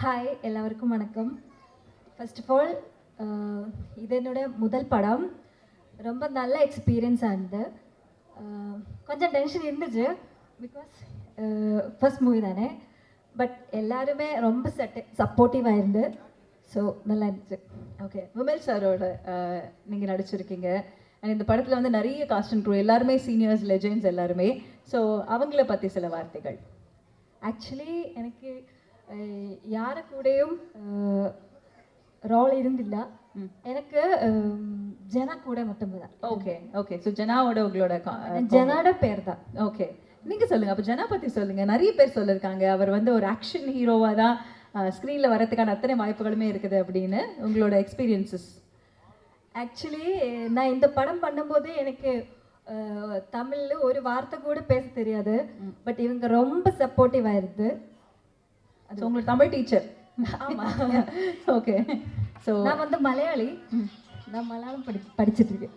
Hi எல்லாருக்கும் வணக்கம். First of all இது என்னோட முதல் படம். ரொம்ப நல்ல எக்ஸ்பீரியன்ஸாக இருந்து கொஞ்சம் டென்ஷன் இருந்துச்சு பிகாஸ் ஃபர்ஸ்ட் மூவி தானே. பட் எல்லாருமே ரொம்ப சப்போர்ட்டிவாக இருந்து ஸோ நல்லா இருந்துச்சு. ஓகே, விமல் சாரோட நீங்கள் நடிச்சிருக்கீங்க அண்ட் இந்த படத்தில் வந்து நிறைய காஸ்ட் அண்ட் க்ரூ எல்லாருமே சீனியர்ஸ் லெஜெண்ட்ஸ் எல்லாருமே. ஸோ அவங்கள பற்றி சில வார்த்தைகள். ஆக்சுவலி எனக்கு யாரு கூடயும் ரோல் இருந்தில்ல. எனக்கு ஜனா கூட மட்டும்தான். ஓகே ஓகே, ஸோ ஜனாவோட உங்களோட ஜனாவோட பேர் தான். ஓகே, நீங்கள் சொல்லுங்கள். அப்போ ஜனா பற்றி சொல்லுங்கள். நிறைய பேர் சொல்லியிருக்காங்க அவர் வந்து ஒரு ஆக்ஷன் ஹீரோவாக தான் ஸ்க்ரீனில் வரதுக்கான அத்தனை வாய்ப்புகளுமே இருக்குது அப்படின்னு. உங்களோட எக்ஸ்பீரியன்ஸஸ்? ஆக்சுவலி நான் இந்த படம் பண்ணும்போது எனக்கு தமிழில் ஒரு வார்த்தை கூட பேச தெரியாது. பட் இவங்க ரொம்ப சப்போர்ட்டிவாக இருந்து. அது உங்களுக்கு தமிழ் டீச்சர்? ஆமாம். ஓகே, ஸோ நான் வந்து மலையாளி. நான் மலையாளம் படிச்சுட்டு இருக்கேன்.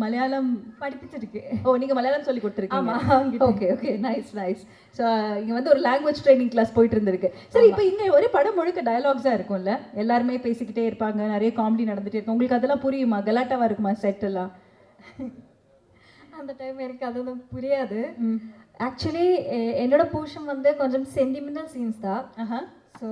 மலையாளம் படிப்பிச்சிருக்கேன். ஓ, நீங்கள் மலையாளம் சொல்லி கொடுத்துருக்கீங்க? ஆமாம். Okay okay, nice nice. So இங்கே வந்து ஒரு லாங்குவேஜ் ட்ரைனிங் கிளாஸ் போயிட்டு இருந்திருக்கு. சரி, இப்போ இங்கே ஒரே படம் முழுக்க டயலாக்ஸாக இருக்கும்ல, எல்லாருமே பேசிக்கிட்டே இருப்பாங்க, நிறைய காமெடி நடந்துகிட்டே இருக்கும். உங்களுக்கு அதெல்லாம் புரியுமா? கலாட்டாவாக இருக்குமா செட் எல்லாம்? அந்த டைம் எனக்கு அது புரியாது. ஆக்சுவலி என்னோட போர்ஷன் வந்து கொஞ்சம் சென்டிமெண்டல் சீன்ஸ் தான். ஸோ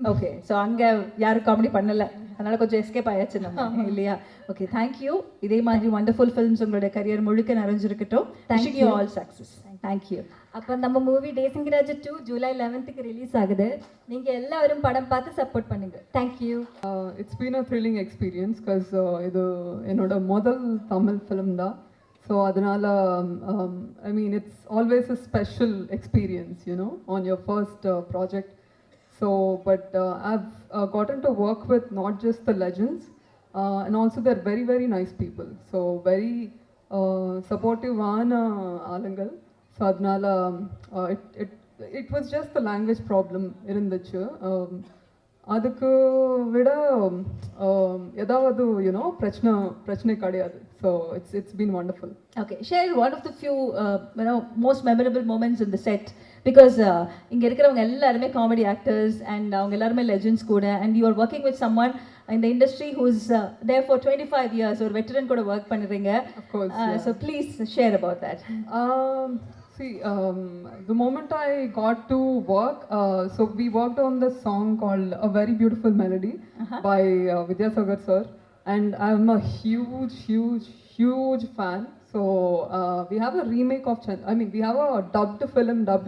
ஓகே, ஸோ அங்கே யாரும் காமெடி பண்ணலை, அதனால் கொஞ்சம் எஸ்கேப் ஆயாச்சு நம்ம, இல்லையா? Okay, thank you. இதே மாதிரி வண்டர்ஃபுல் ஃபிலிம்ஸ் உங்களுடைய கரியர் முழுக்க நிறைஞ்சிருக்கட்டும். Thank you, all success. தேங்க்யூ. அப்போ நம்ம மூவி டேசிங்கராஜ் 2 ஜூலை 11th ரிலீஸ் ஆகுது. நீங்கள் எல்லாரும் படம் பார்த்து சப்போர்ட் பண்ணுங்க. Thank you. It's been a thrilling experience because இது என்னோட முதல் தமிழ் ஃபிலிம் தான். ஸோ அதனால் I mean it's always a special experience on your first project. So, but I've gotten to work with not just the legends, and also they're very, very nice people. So, very supportive Alangal. So, adnala, it was just the language problem irunduchu. அதுக்கு விட ஏதாவது பிரச்சனை கிடையாது. So it's been wonderful. Okay, share one of the few most memorable moments in the set. Because இங்கே இருக்கிறவங்க எல்லாருமே comedy actors and அவங்க எல்லாருமே லெஜெண்ட்ஸ் கூட. And you are working with someone இந்த industry who's there for 25 years, ஒரு veteran கூட work பண்ணுறீங்க. So please share about that. See, the moment I got to work, so we worked on this song called A Very Beautiful Melody by Vidyasagar sir, and I'm a huge fan. So we have a remake of we have a dubbed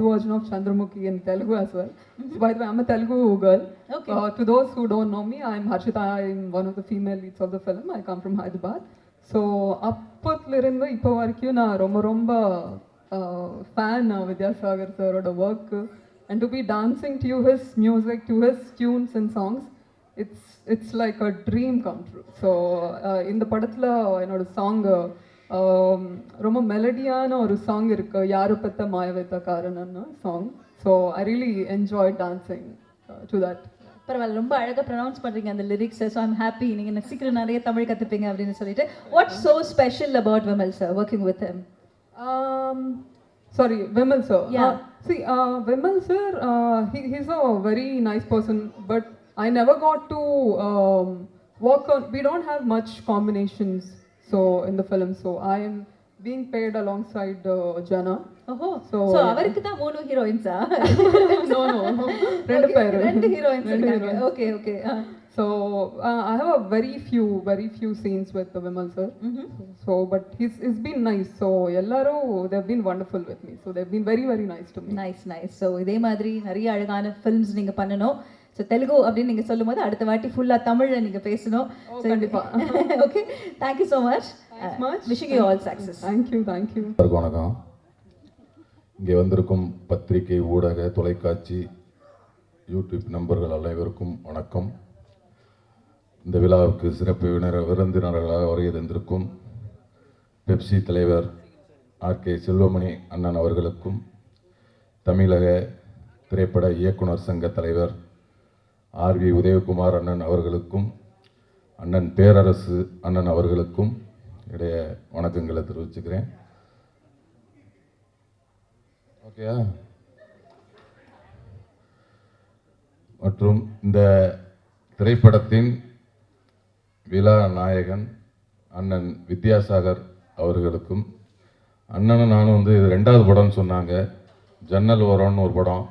version of Chandramukhi in Telugu as well. So by the way, I'm a Telugu girl. Okay. To those who don't know me, I'm Harshita. I'm one of the female leads of the film. I come from Hyderabad. So appathlirindu ipo varaikum na romba fan of Vidyasagar sir oda work, and to be dancing to his music, to his tunes and songs, it's like a dream come true. So in the padathla enoda song ரொம்ப மெலடியான ஒரு song இருக்கு, யாரு பத்த மாயவத்த காரணம்னு song. So I really enjoy dancing to that. பரவாயில்ல, ரொம்ப அழகாக pronounce பண்ணுறீங்க அந்த லிரிக்ஸ். ஸோ ஐம் ஹாப்பி நீங்கள் சீக்கிரம் நிறைய தமிழ் கற்றுப்பீங்க அப்படின்னு சொல்லிட்டு. What's so special about Vimal sir working with him? Sorry, Vimal sir. Yeah. See, Vimal sir, he's a very nice person, but I never got to work on. We don't have much combinations, so in the film. So I am being paid alongside Jana. Oh, so அவருக்கு தான் மூணு ஹீரோயின்ஸா? No, ரெண்டு heroines இருக்காங்க. Okay, okay. So I have a very few scenes with Vimal sir. So but he's been nice. So ellaru they've been wonderful with me. So they've been very nice to me. Nice. So இதே மாதிரி நிறைய அழகான films நீங்க பண்ணணும். So Telugu அப்படின்னு நீங்கள் சொல்லும்போது அடுத்த வாட்டி ஃபுல்லாக தமிழில் நீங்கள் பேசணும். கண்டிப்பாக. Okay, thank you so much. Wishing you all success. Thank you. வணக்கம். இங்கே வந்திருக்கும் பத்திரிகை, ஊடக, தொலைக்காட்சி, யூடியூப் நண்பர்கள் அனைவருக்கும் வணக்கம். இந்த விழாவுக்கு சிறப்பு விருந்தினர்களாக வருகை தந்திருக்கும் பெப்சி தலைவர் ஆர்கே செல்வமணி அண்ணன் அவர்களுக்கும், தமிழக திரைப்பட இயக்குனர் சங்க தலைவர் ஆர்வி உதயகுமார் அண்ணன் அவர்களுக்கும், அண்ணன் பேரரசு அண்ணன் அவர்களுக்கும் இடையே வணக்கங்களை தெரிவிச்சுக்கிறேன். ஓகேயா? மற்றும் இந்த திரைப்படத்தின் விழா நாயகன் அண்ணன் வித்யாசாகர் அவர்களுக்கும், அண்ணனும் நானும் வந்து இது 2வது படம்னு சொன்னாங்க. ஜன்னல் ஓரம்னு ஒரு படம்,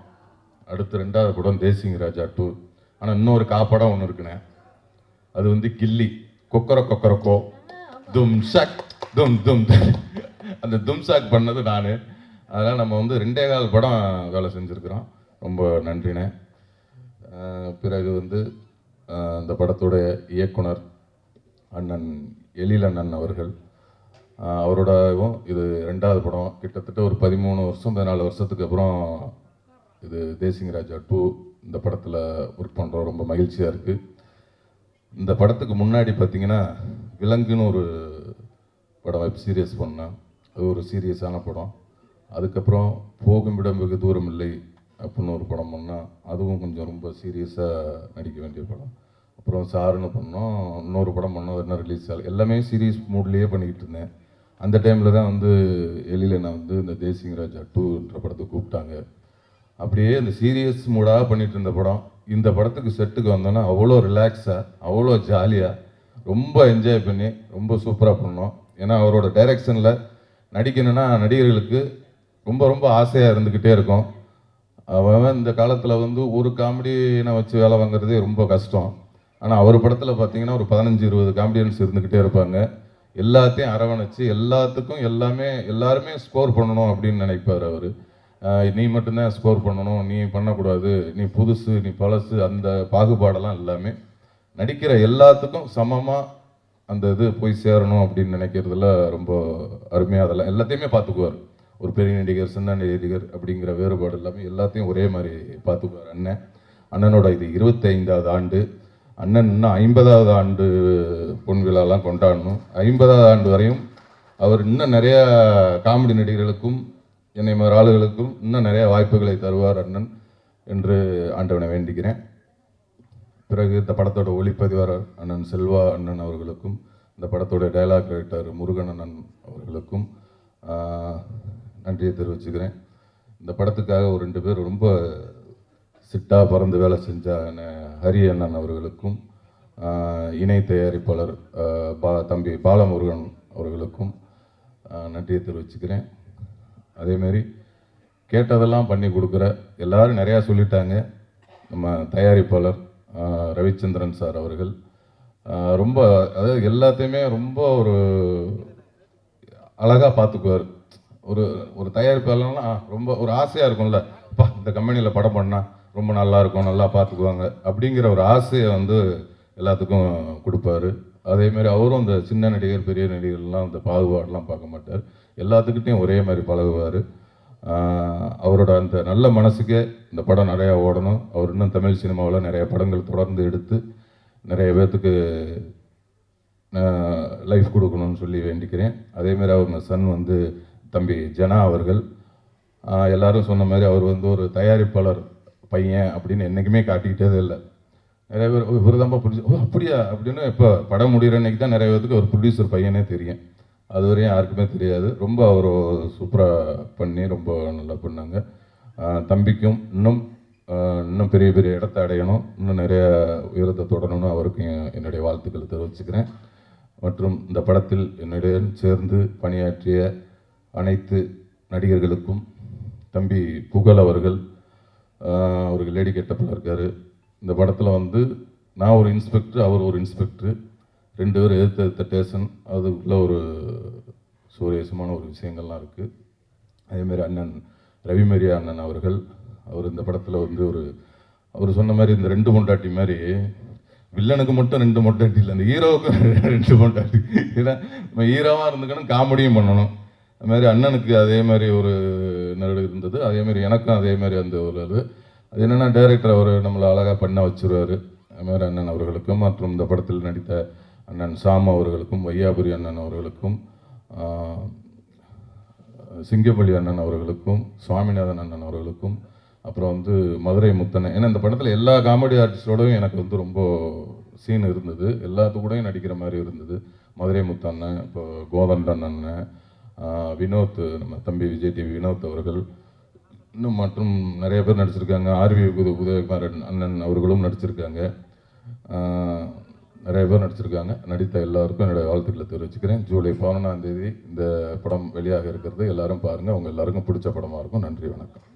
அடுத்து 2வது படம் தேசிங் ராஜா 2. ஆனால் இன்னொரு காப்படம் ஒன்று இருக்குண்ணே, அது வந்து கில்லி கொக்கரக்கோ தும் ஷக் தும் தும் அந்த தும் ஷாக் பண்ணது நான். அதனால் நம்ம வந்து 2.25 படம் வேலை செஞ்சுருக்கிறோம். ரொம்ப நன்றிண்ணே. பிறகு வந்து இந்த படத்துடைய இயக்குனர் அண்ணன் எழில் அண்ணன் அவர்கள், அவரோடவும் இது 2வது படம். கிட்டத்தட்ட ஒரு 13 வருஷம் 14 வருஷத்துக்கு அப்புறம் இது தேசிங் ராஜா 2 இந்த படத்தில் ஒர்க் பண்ணுறோம். ரொம்ப மகிழ்ச்சியாக இருக்குது. இந்த படத்துக்கு முன்னாடி பார்த்தீங்கன்னா விலங்குன்னு ஒரு படம் வெப் சீரியஸ் பண்ணேன். அது ஒரு சீரியஸான படம். அதுக்கப்புறம் போகுமிடம் வெகு தூரம் இல்லை அப்படின்னு ஒரு படம் பண்ணால், அதுவும் கொஞ்சம் ரொம்ப சீரியஸாக நடிக்க வேண்டிய படம். அப்புறம் சாருன்னு பண்ணோம், இன்னொரு படம் பண்ணோம், என்ன ரிலீஸ் ஆகல. எல்லாமே சீரியஸ் மூட்லேயே பண்ணிக்கிட்டு இருந்தேன். அந்த டைமில் தான் வந்து எழில நான் வந்து இந்த தேசிங் ராஜா 2ன்ற படத்தை கூப்பிட்டாங்க. அப்படியே இந்த சீரியஸ் மூடாக பண்ணிகிட்டு இருந்த படம் இந்த படத்துக்கு செட்டுக்கு வந்தோன்னா அவ்வளோ ரிலாக்ஸாக, அவ்வளோ ஜாலியாக, ரொம்ப என்ஜாய் பண்ணி ரொம்ப சூப்பராக பண்ணோம். ஏன்னா அவரோட டைரக்ஷனில் நடிக்கணும்னா நடிகர்களுக்கு ரொம்ப ரொம்ப ஆசையாக இருந்துக்கிட்டே இருக்கும். அவன் இந்த காலத்தில் வந்து ஒரு காமெடியை வச்சு வேலை வாங்குறதே ரொம்ப கஷ்டம். ஆனால் அவர் படத்தில் பார்த்தீங்கன்னா ஒரு 15-20 காமெடியன்ஸ் இருந்துக்கிட்டே இருப்பாங்க. எல்லாத்தையும் அரவணைச்சு எல்லாத்துக்கும் எல்லாருமே ஸ்கோர் பண்ணணும் அப்படின்னு நினைப்பார் அவர். நீ மட்டும்தான் ஸ்கோர் பண்ணணும், நீ பண்ணக்கூடாது, நீ புதுசு, நீ பழசு, அந்த பாகுபாடெல்லாம் எல்லாமே நடிக்கிற எல்லாத்துக்கும் சமமாக அந்த இது போய் சேரணும் அப்படின்னு நினைக்கிறதுல ரொம்ப அருமையாக அதெல்லாம் எல்லாத்தையுமே பார்த்துக்குவார். ஒரு பெரிய நடிகர், சின்ன நடிகர் அப்படிங்கிற வேறுபாடு எல்லாமே எல்லாத்தையும் ஒரே மாதிரி பார்த்துக்குவார் அண்ணன். அண்ணனோட இது 25வது ஆண்டு. அண்ணன் இன்னும் 50வது ஆண்டு பொன் விழாலாம் கொண்டாடணும். 50வது ஆண்டு வரையும் அவர் இன்னும் நிறையா காமெடி நடிகர்களுக்கும் என்னை மாதிரி ஆளுகளுக்கும் இன்னும் நிறைய வாய்ப்புகளை தருவார் அண்ணன் என்று ஆண்டவனை வேண்டிக்கிறேன். பிறகு இந்த படத்தோட ஒளிப்பதிவாளர் அண்ணன் செல்வா அண்ணன் அவர்களுக்கும், இந்த படத்தோட டைலாக் ரைட்டர் முருகன் அண்ணன் அவர்களுக்கும் நன்றியை தெரிவிச்சுக்கிறேன். இந்த படத்துக்காக ஒரு 2 பேர் ரொம்ப சிட்டாக பறந்து வேலை செஞ்ச ஹரி அண்ணன் அவர்களுக்கும், இணை தயாரிப்பாளர் தம்பி பாலமுருகன் அவர்களுக்கும் நன்றியை தெரிவிச்சுக்கிறேன். அதேமாரி கேட்டதெல்லாம் பண்ணி கொடுக்குற எல்லாரும் நிறையா சொல்லிட்டாங்க. நம்ம தயாரிப்பாளர் ரவிச்சந்திரன் சார் அவர்கள் ரொம்ப, அதாவது எல்லாத்தையுமே ரொம்ப ஒரு அழகாக பார்த்துக்குவார். ஒரு தயாரிப்பாளர்னா ரொம்ப ஒரு ஆசையாக இருக்கும்ல, அப்பா இந்த கம்பெனியில் படம் பண்ணால் ரொம்ப நல்லா இருக்கும், நல்லா பார்த்துக்குவாங்க அப்படிங்கிற ஒரு ஆசையை வந்து எல்லாத்துக்கும் கொடுப்பாரு. அதேமாரி அவரும் இந்த சின்ன நடிகர் பெரிய நடிகர்லாம் இந்த பாகுபாடெலாம் பார்க்க மாட்டார், எல்லாத்துக்கிட்டையும் ஒரே மாதிரி பழகுவார். அவரோட அந்த நல்ல மனசுக்கே இந்த படம் நிறையா ஓடணும். அவர் இன்னும் தமிழ் சினிமாவில் நிறைய படங்கள் தொடர்ந்து எடுத்து நிறைய பேர்த்துக்கு லைஃப் கொடுக்கணும்னு சொல்லி வேண்டிக்கிறேன். அதேமாரி அவங்க சன் வந்து தம்பி ஜனா அவர்கள், எல்லாரும் சொன்ன மாதிரி அவர் வந்து ஒரு தயாரிப்பாளர் பையன் அப்படின்னு என்றைக்குமே காட்டிக்கிட்டே இல்லை. நிறைய பேர் இவர் தான்ப்பா ப்ரொடியூசர், அப்படியா அப்படின்னு இப்போ படம் முடிகிற அன்றைக்கி தான் நிறைய பேருக்கு ஒரு ப்ரொடியூசர் பையனே தெரியும். அது வரையும் யாருக்குமே தெரியாது. ரொம்ப அவர் சூப்பராக பண்ணி ரொம்ப நல்லா பண்ணாங்க. தம்பிக்கும் இன்னும் பெரிய பெரிய இடத்த அடையணும், இன்னும் நிறைய உயரத்தை தொடரணும்னு அவருக்கும் என்னுடைய வாழ்த்துக்களை தெரிவிச்சுக்கிறேன். மற்றும் இந்த படத்தில் என்னுடன் சேர்ந்து பணியாற்றிய அனைத்து நடிகர்களுக்கும், தம்பி புகழ் அவர்கள் லேடி கெட்டப்பில் இருக்கார். இந்த படத்தில் வந்து நான் ஒரு இன்ஸ்பெக்டர், அவர் ஒரு இன்ஸ்பெக்டர், 2 பேர் எதிர்த்த ஸ்டேஷன், அதுக்குள்ளே ஒரு சுவாரஸ்யமான ஒரு விஷயங்கள்லாம் இருக்குது. அதேமாரி அண்ணன் ரவிமரியா அண்ணன் அவர்கள், அவர் இந்த படத்தில் வந்து அவர் சொன்ன மாதிரி இந்த 2 பொண்டாட்டி மாதிரி, வில்லனுக்கு மட்டும் 2 பொண்டாட்டி இல்லை, அந்த ஹீரோவுக்கு 2 பொண்டாட்டி. ஏன்னா நம்ம ஹீரோவாக இருந்துக்கணும், காமெடியும் பண்ணணும். அது மாதிரி அண்ணனுக்கு அதே மாதிரி ஒரு நடு இருந்தது. அதேமாதிரி எனக்கும் அதே மாதிரி அந்த ஒரு அது என்னென்னா டைரக்டர் அவர் நம்மளை அழகாக பண்ண வச்சுருவார். அதுமாதிரி அண்ணன் அவர்களுக்கும், மற்றும் இந்த படத்தில் நடித்த அண்ணன் சாம் அவர்களுக்கும், வையாபுரி அண்ணன் அவர்களுக்கும், சிங்கப்பள்ளி அண்ணன் அவர்களுக்கும், சுவாமிநாதன் அண்ணன் அவர்களுக்கும், அப்புறம் வந்து மதுரை முத்தனை. ஏன்னா இந்த படத்தில் எல்லா காமெடி ஆர்டிஸ்டோடையும் எனக்கு வந்து ரொம்ப சீன் இருந்தது, எல்லாத்துக்கூடையும் நடிக்கிற மாதிரி இருந்தது. மதுரை முத்தண்ணன், இப்போ கோதண்டன் அண்ணன், வினோத், நம்ம தம்பி விஜய் டிவி வினோத் அவர்கள், இன்னும் மற்றும் நிறைய பேர் நடிச்சிருக்காங்க. ஆர்வி உதயகுமார் அண்ணன் அவர்களும் நடிச்சிருக்காங்க. நிறைய பேர் நடிச்சிருக்காங்க. நடித்த எல்லாருக்கும் என்னுடைய வாழ்த்துக்களை தெரிவிச்சுக்கிறேன். ஜூலை 11ஆம் தேதி இந்த படம் வெளியாக இருக்கிறது. எல்லாரும் பாருங்கள். உங்கள் எல்லாருக்கும் பிடிச்ச படமாக இருக்கும். நன்றி, வணக்கம்.